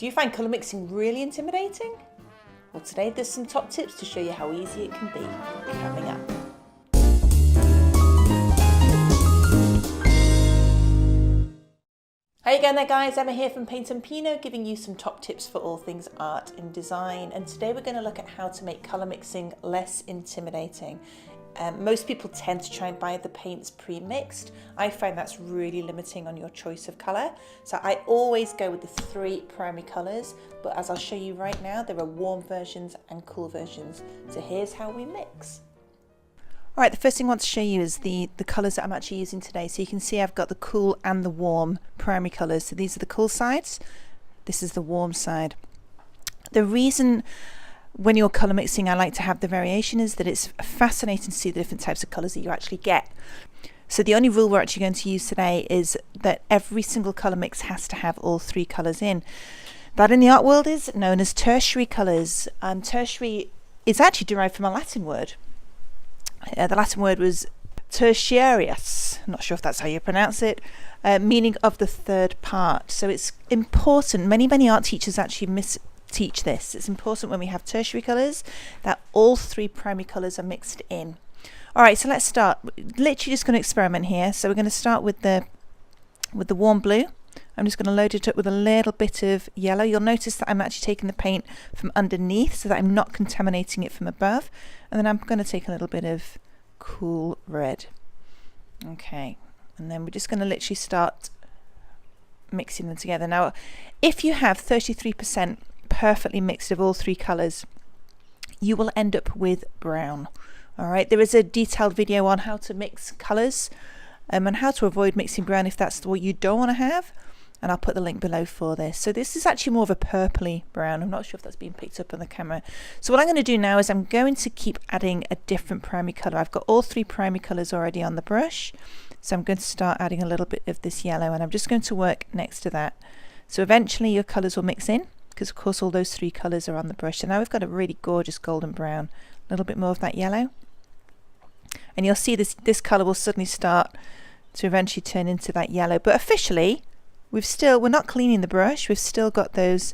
Do you find colour mixing really intimidating? Well, today there's some top tips to show you how easy it can be. Coming up. Hey again there guys, Emma here from Paint and Pinot, giving you some top tips for all things art and design. And today we're going to look at how to make colour mixing less intimidating. Most people tend to try and buy the paints pre-mixed. I find that's really limiting on your choice of colour. So I always go with the 3 primary colours, but as I'll show you right now, there are warm versions and cool versions. So here's how we mix. Alright, the first thing I want to show you is the colours that I'm actually using today. So you can see I've got the cool and the warm primary colours. So these are the cool sides, this is the warm side. The reason when you're colour mixing I like to have the variation is that it's fascinating to see the different types of colours that you actually get. So the only rule we're actually going to use today is that every single colour mix has to have all 3 colours in. That in the art world is known as tertiary colours. Tertiary is actually derived from a Latin word. The Latin word was tertiarius, I'm not sure if that's how you pronounce it, meaning of the third part. So it's important, many art teachers actually teach this. It's important when we have tertiary colours that all 3 primary colours are mixed in. Alright, so let's start. Literally just going to experiment here. So we're going to start with the warm blue. I'm just going to load it up with a little bit of yellow. You'll notice that I'm actually taking the paint from underneath so that I'm not contaminating it from above. And then I'm going to take a little bit of cool red. Okay, and then we're just going to literally start mixing them together. Now, if you have 33% perfectly mixed of all 3 colours, you will end up with brown. Alright, there is a detailed video on how to mix colours and how to avoid mixing brown if that's what you don't want to have, and I'll put the link below for this. So this is actually more of a purpley brown. I'm not sure if that's being picked up on the camera. So what I'm going to do now is I'm going to keep adding a different primary colour. I've got all 3 primary colours already on the brush, so I'm going to start adding a little bit of this yellow, and I'm just going to work next to that. So eventually your colours will mix in, because of course all those 3 colours are on the brush. And now we've got a really gorgeous golden brown, a little bit more of that yellow, and you'll see this colour will suddenly start to eventually turn into that yellow. But officially we're not cleaning the brush, we've still got those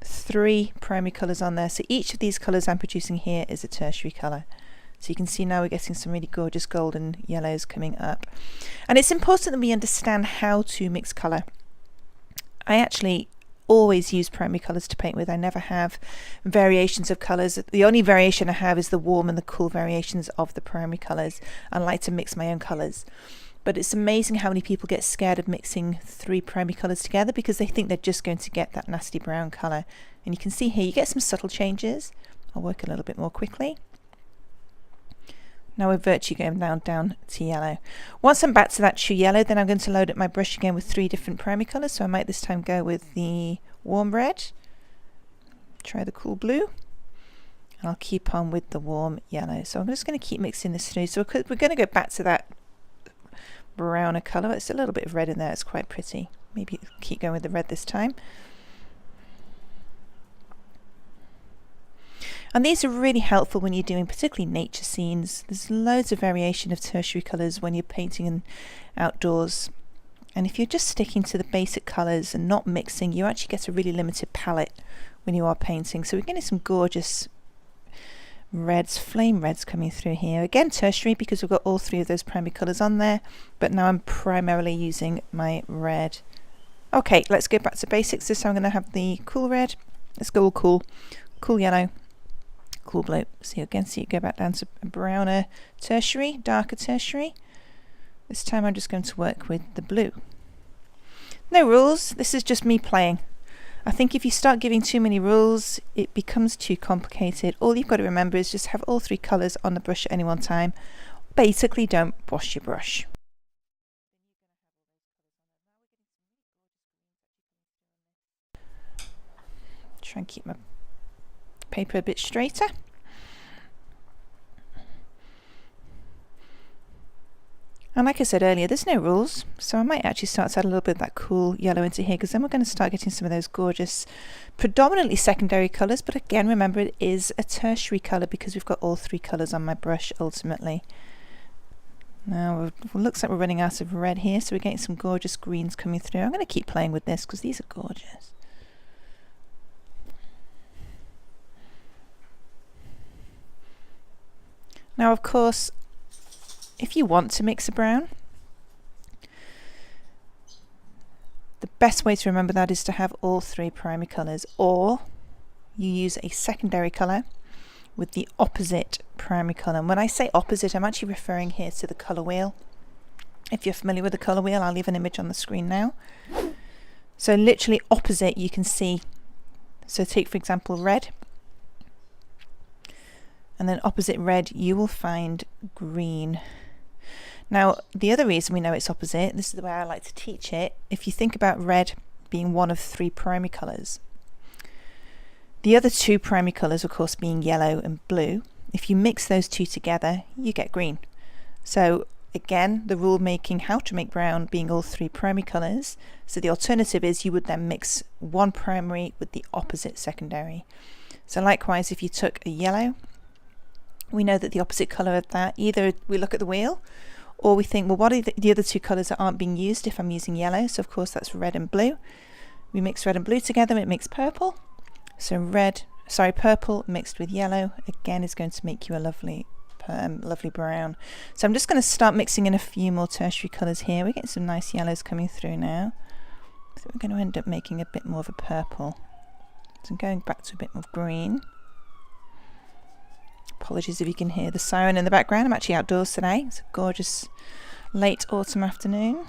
3 primary colours on there. So each of these colours I'm producing here is a tertiary colour. So you can see now we're getting some really gorgeous golden yellows coming up. And it's important that we understand how to mix colour. I actually always use primary colours to paint with. I never have variations of colours. The only variation I have is the warm and the cool variations of the primary colours. I like to mix my own colours. But it's amazing how many people get scared of mixing 3 primary colours together because they think they're just going to get that nasty brown colour. And you can see here you get some subtle changes. I'll work a little bit more quickly. Now we're virtually going down to yellow. Once I'm back to that true yellow, then I'm going to load up my brush again with 3 different primary colours. So I might this time go with the warm red, try the cool blue, and I'll keep on with the warm yellow. So I'm just going to keep mixing this through. So we're going to go back to that browner colour. It's a little bit of red in there, it's quite pretty. Maybe keep going with the red this time. And these are really helpful when you're doing particularly nature scenes. There's loads of variation of tertiary colours when you're painting in outdoors. And if you're just sticking to the basic colours and not mixing, you actually get a really limited palette when you are painting. So we're getting some gorgeous reds, flame reds coming through here. Again, tertiary because we've got all 3 of those primary colours on there, but now I'm primarily using my red. Okay, let's go back to basics. This time I'm going to have the cool red. Let's go all cool. Cool yellow. Cool blue. So again, see it go back down to a browner tertiary, darker tertiary. This time I'm just going to work with the blue. No rules, this is just me playing. I think if you start giving too many rules, it becomes too complicated. All you've got to remember is just have all 3 colours on the brush at any one time. Basically, don't wash your brush. Try and keep my paper a bit straighter. And like I said earlier, there's no rules, so I might actually start to add a little bit of that cool yellow into here, because then we're going to start getting some of those gorgeous, predominantly secondary colours, but again, remember it is a tertiary colour because we've got all 3 colours on my brush ultimately. Now it looks like we're running out of red here, so we're getting some gorgeous greens coming through. I'm going to keep playing with this because these are gorgeous. Now, of course, if you want to mix a brown, the best way to remember that is to have all three primary colours, or you use a secondary colour with the opposite primary colour. And when I say opposite, I'm actually referring here to the colour wheel. If you're familiar with the colour wheel, I'll leave an image on the screen now. So literally opposite, you can see, so take for example red, and then opposite red you will find green. Now the other reason we know it's opposite, this is the way I like to teach it, if you think about red being one of three primary colours, the other two primary colours of course being yellow and blue, if you mix those two together you get green. So again, the rule making how to make brown being all three primary colours, so the alternative is you would then mix one primary with the opposite secondary. So likewise, if you took a yellow, we know that the opposite colour of that, either we look at the wheel or we think, well, what are the other two colours that aren't being used if I'm using yellow? So of course that's red and blue. We mix red and blue together, it makes purple. So purple mixed with yellow again is going to make you a lovely brown. So I'm just going to start mixing in a few more tertiary colours here. We're getting some nice yellows coming through now. So we're going to end up making a bit more of a purple. So I'm going back to a bit more green. Apologies if you can hear the siren in the background. I'm actually outdoors today. It's a gorgeous late autumn afternoon.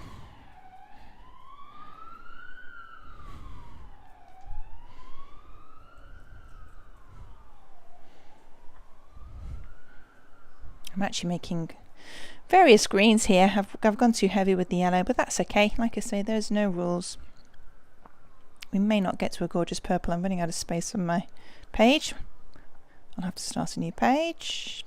I'm actually making various greens here. I've gone too heavy with the yellow, but that's okay. Like I say, there's no rules. We may not get to a gorgeous purple. I'm running out of space on my page. I'll have to start a new page.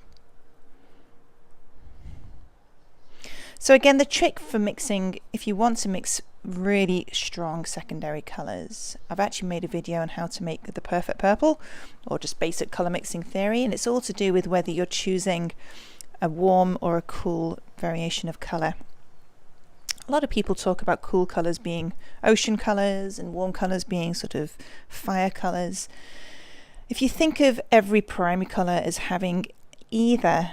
So again, the trick for mixing, if you want to mix really strong secondary colours, I've actually made a video on how to make the perfect purple, or just basic colour mixing theory, and it's all to do with whether you're choosing a warm or a cool variation of colour. A lot of people talk about cool colours being ocean colours and warm colours being sort of fire colours. If you think of every primary colour as having either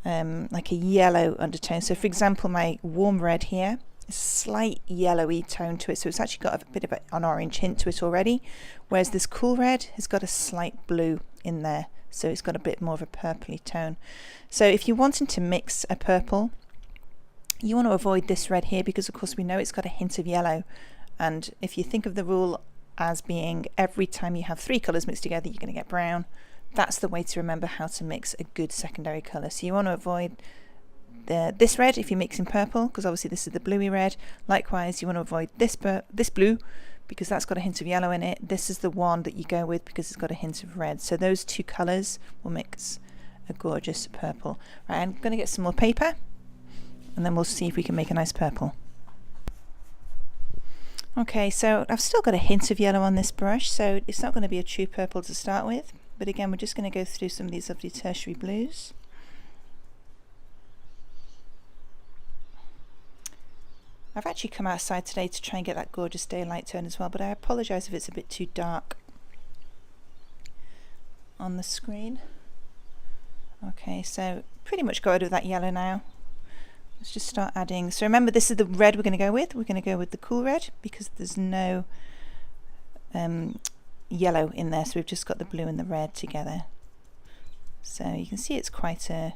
like a yellow undertone, so for example my warm red here is a slight yellowy tone to it, so it's actually got a bit of an orange hint to it already, whereas this cool red has got a slight blue in there, so it's got a bit more of a purpley tone. So if you're wanting to mix a purple, you want to avoid this red here because of course we know it's got a hint of yellow, and if you think of the rule as being every time you have three colours mixed together you're going to get brown, that's the way to remember how to mix a good secondary colour. So you want to avoid this red if you're mixing purple, because obviously this is the bluey red. Likewise you want to avoid this blue because that's got a hint of yellow in it. This is the one that you go with because it's got a hint of red. So those two colours will mix a gorgeous purple. Right, I'm going to get some more paper and then we'll see if we can make a nice purple. Okay, so I've still got a hint of yellow on this brush, so it's not going to be a true purple to start with, but again we're just going to go through some of these lovely tertiary blues. I've actually come outside today to try and get that gorgeous daylight tone as well, but I apologise if it's a bit too dark on the screen. Okay, so pretty much got rid of that yellow now. Let's just start adding. So remember, this is the red we're going to go with. We're going to go with the cool red because there's no yellow in there, so we've just got the blue and the red together. So you can see it's quite a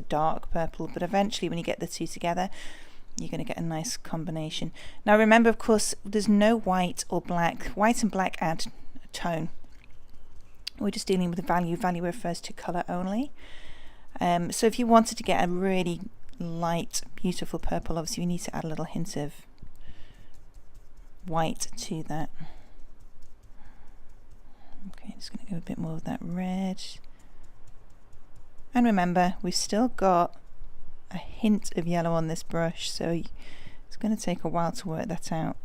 dark purple, but eventually when you get the two together you're going to get a nice combination. Now remember, of course, there's no white or black. White and black add a tone. We're just dealing with the value. Value refers to colour only. So if you wanted to get a really light, beautiful purple, obviously you need to add a little hint of white to that. Okay, just going to go a bit more of that red. And remember, we've still got a hint of yellow on this brush, so it's going to take a while to work that out.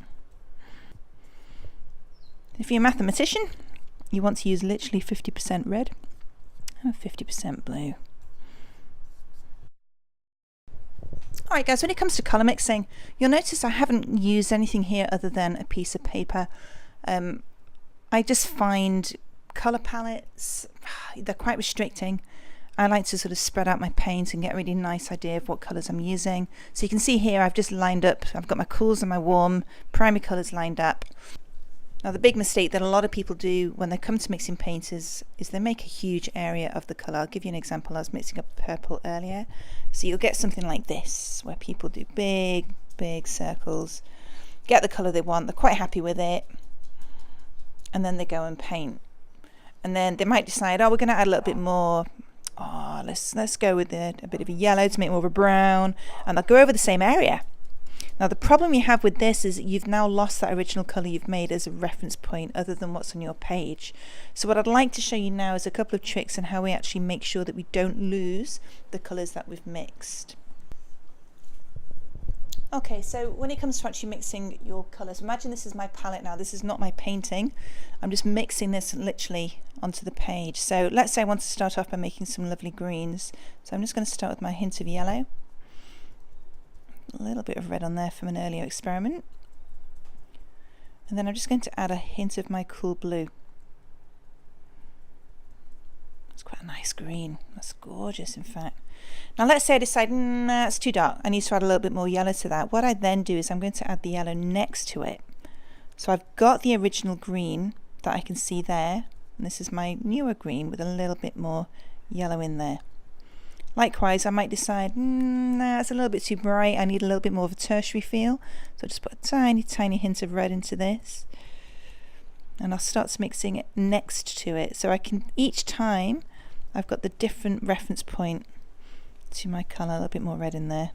If you're a mathematician, you want to use literally 50% red and 50% blue. Alright guys, when it comes to colour mixing, you'll notice I haven't used anything here other than a piece of paper. I just find colour palettes, they're quite restricting. I like to sort of spread out my paint and get a really nice idea of what colours I'm using. So you can see here I've just lined up, I've got my cools and my warm primary colours lined up. Now the big mistake that a lot of people do when they come to mixing paints is they make a huge area of the colour. I'll give you an example. I was mixing up purple earlier. So you'll get something like this, where people do big circles, get the colour they want, they're quite happy with it, and then they go and paint. And then they might decide, oh, we're going to add a little bit more. Oh, let's go with a bit of a yellow to make more of a brown, and they'll go over the same area. Now the problem you have with this is you've now lost that original colour you've made as a reference point other than what's on your page. So what I'd like to show you now is a couple of tricks on how we actually make sure that we don't lose the colours that we've mixed. Okay, so when it comes to actually mixing your colours, imagine this is my palette now. This is not my painting. I'm just mixing this literally onto the page. So let's say I want to start off by making some lovely greens. So I'm just going to start with my hint of yellow. A little bit of red on there from an earlier experiment. And then I'm just going to add a hint of my cool blue. It's quite a nice green. That's gorgeous, in fact. Now let's say I decide, nah, it's too dark. I need to add a little bit more yellow to that. What I then do is I'm going to add the yellow next to it. So I've got the original green that I can see there. And this is my newer green with a little bit more yellow in there. Likewise, I might decide, nah, it's a little bit too bright. I need a little bit more of a tertiary feel. So I'll just put a tiny hint of red into this. And I'll start mixing it next to it. So I can, each time, I've got the different reference point to my colour, a little bit more red in there.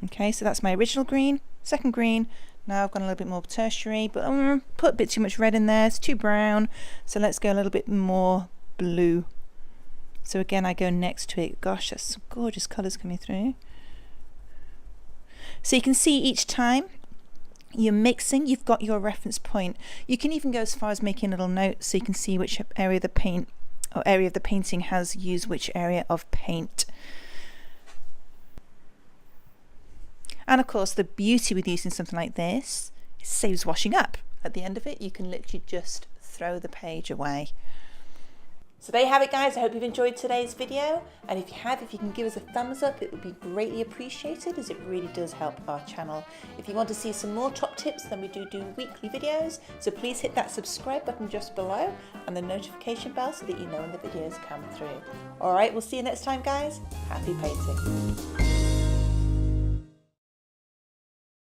Okay, so that's my original green, second green. Now I've got a little bit more tertiary, but put a bit too much red in there. It's too brown. So let's go a little bit more blue. So again, I go next to it. Gosh, that's some gorgeous colours coming through. So you can see each time you're mixing, you've got your reference point. You can even go as far as making little notes so you can see which area of the paint or area of the painting has used which area of paint. And of course, the beauty with using something like this, it saves washing up. At the end of it, you can literally just throw the page away. So there you have it, guys. I hope you've enjoyed today's video, and if you have, if you can give us a thumbs up, it would be greatly appreciated, as it really does help our channel. If you want to see some more top tips, then we do weekly videos, so please hit that subscribe button just below and the notification bell so that you know when the videos come through. Alright, we'll see you next time, guys. Happy painting.